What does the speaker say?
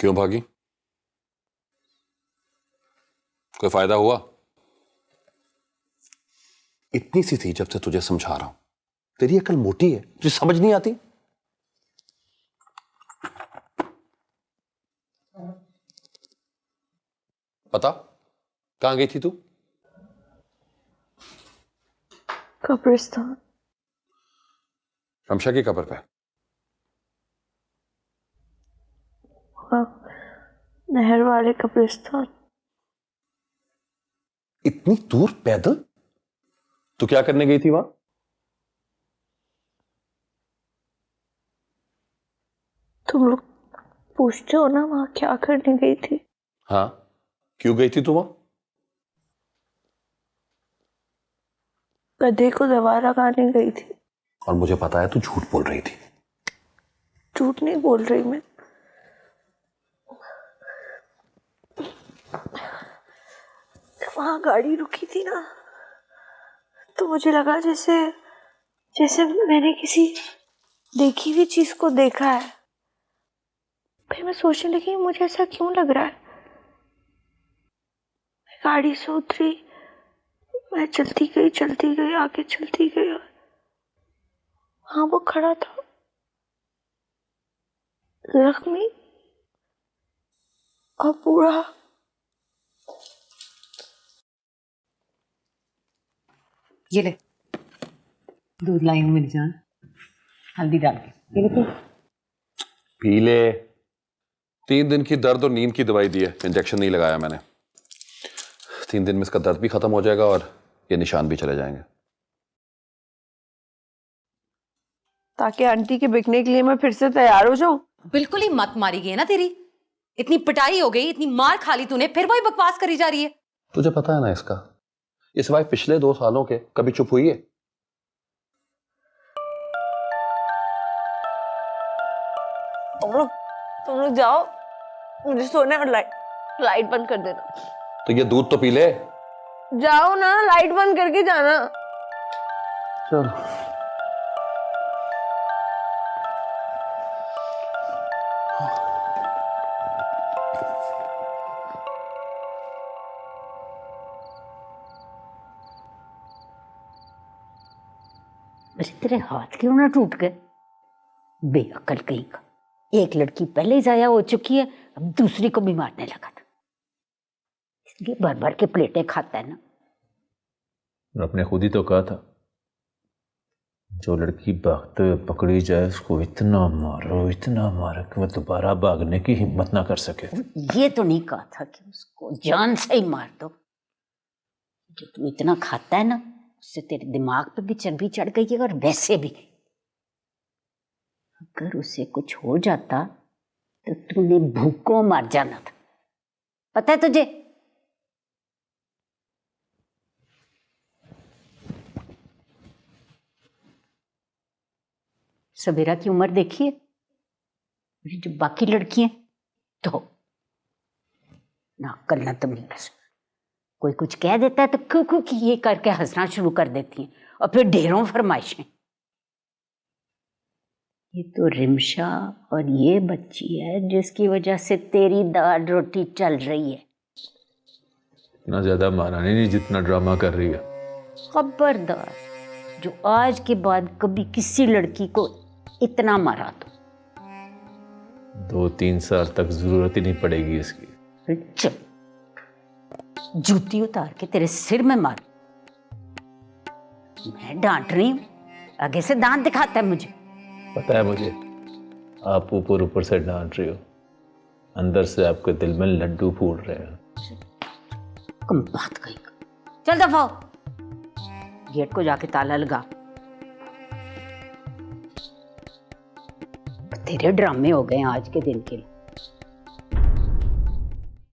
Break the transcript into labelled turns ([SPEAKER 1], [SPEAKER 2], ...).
[SPEAKER 1] क्यों भागी? कोई फायदा हुआ? इतनी सी थी जब से तुझे समझा रहा हूं। तेरी अकल मोटी है, तुझे समझ नहीं आती। पता कहां गई थी तू?
[SPEAKER 2] कब्रिस्तान।
[SPEAKER 1] रमशा की कब्र पे?
[SPEAKER 2] हाँ, नहर वाले कब्रिस्तान।
[SPEAKER 1] इतनी दूर पैदल? तू क्या करने गई थी वहां?
[SPEAKER 2] तुम लोग पूछते हो ना वहां क्या करने गई थी?
[SPEAKER 1] हाँ, क्यों गई थी तू वहां?
[SPEAKER 2] गधे को दवा लगाने गई थी।
[SPEAKER 1] और मुझे पता है तू झूठ बोल रही थी।
[SPEAKER 2] झूठ नहीं बोल रही मैं। वहां गाड़ी रुकी थी ना, तो मुझे लगा जैसे जैसे मैंने किसी देखी हुई चीज को देखा है। फिर मैं सोचने लगी मुझे ऐसा क्यों लग रहा है। मैं गाड़ी से उतरी, मैं चलती गई आगे चलती गई। हाँ, वो खड़ा था, जख्मी और बूढ़ा।
[SPEAKER 3] ये ले दूध लाई हूँ मेरी जान, हल्दी डाल के। ये ले तू।
[SPEAKER 1] पी ले। 3 दिन की दर्द और नींद की दवाई दी है, इंजेक्शन नहीं लगाया मैंने। 3 दिन में इसका दर्द भी खत्म हो जाएगा और ये निशान भी चले जाएंगे।
[SPEAKER 2] ताकि आंटी के बिकने के लिए मैं फिर से तैयार हो जाऊं।
[SPEAKER 4] बिल्कुल ही मत मारी गई ना तेरी। इतनी पिटाई हो गई, इतनी मार खा ली तूने, फिर वही बकवास करी जा रही है।
[SPEAKER 1] तुझे पता है ना इसका, ये सिवाय पिछले 2 सालों के कभी चुप हुई है?
[SPEAKER 2] तुम लोग जाओ, मुझे सोना है। और लाइट बंद कर देना।
[SPEAKER 1] तो ये दूध तो पी ले।
[SPEAKER 2] जाओ ना, लाइट बंद करके जाना।
[SPEAKER 1] चलो।
[SPEAKER 3] अरे तेरे हाथ क्यों ना टूट गए? बेअक्ल कहीं का। एक लड़की पहले ही जाया हो चुकी है, अब दूसरी को भी मारने लगा था। इसलिए भर भर के प्लेटें खाता है ना।
[SPEAKER 5] और आपने खुद ही तो कहा था, जो लड़की भागते हुए पकड़ी जाए उसको इतना मारो कि वो दोबारा भागने की हिम्मत ना कर सके।
[SPEAKER 3] ये तो नहीं कहा था कि उसको जान से ही मार दो। जो तू इतना खाता है ना, उससे तेरे दिमाग पे भी चर्बी चढ़ गई है, और वैसे भी अगर उसे कुछ हो जाता तो तूने भूखों मर जाना था, पता है तुझे? सवेरा की उम्र देखी है, जो बाकी लड़की हैं तो ना अक्ल ना तमीज। कोई कुछ कह देता है तो क्यों कि ये करके हंसना शुरू कर देती हैं, और फिर ढेरों फरमाइशें। ये तो रिमशा और ये बच्ची है जिसकी वजह से तेरी दाल रोटी चल रही है।
[SPEAKER 5] इतना ज्यादा महारानी नहीं जितना ड्रामा कर रही है।
[SPEAKER 3] खबरदार, जो आज के बाद कभी किसी लड़की को इतना मारा तो
[SPEAKER 5] 2-3 साल तक जरूरत ही नहीं पड़ेगी इसकी।
[SPEAKER 3] चल, जूती उतार के तेरे सिर में मार। मैं डांट रही हूं, आगे से दांत दिखाता है मुझे।
[SPEAKER 5] पता है मुझे, आप ऊपर से डांट रही हो, अंदर से आपके दिल में लड्डू फूट रहे हैं।
[SPEAKER 3] कम बात कही। चल दफा हो, गेट को जाके ताला लगा। तेरे ड्रामे हो गए आज के दिन के लिए।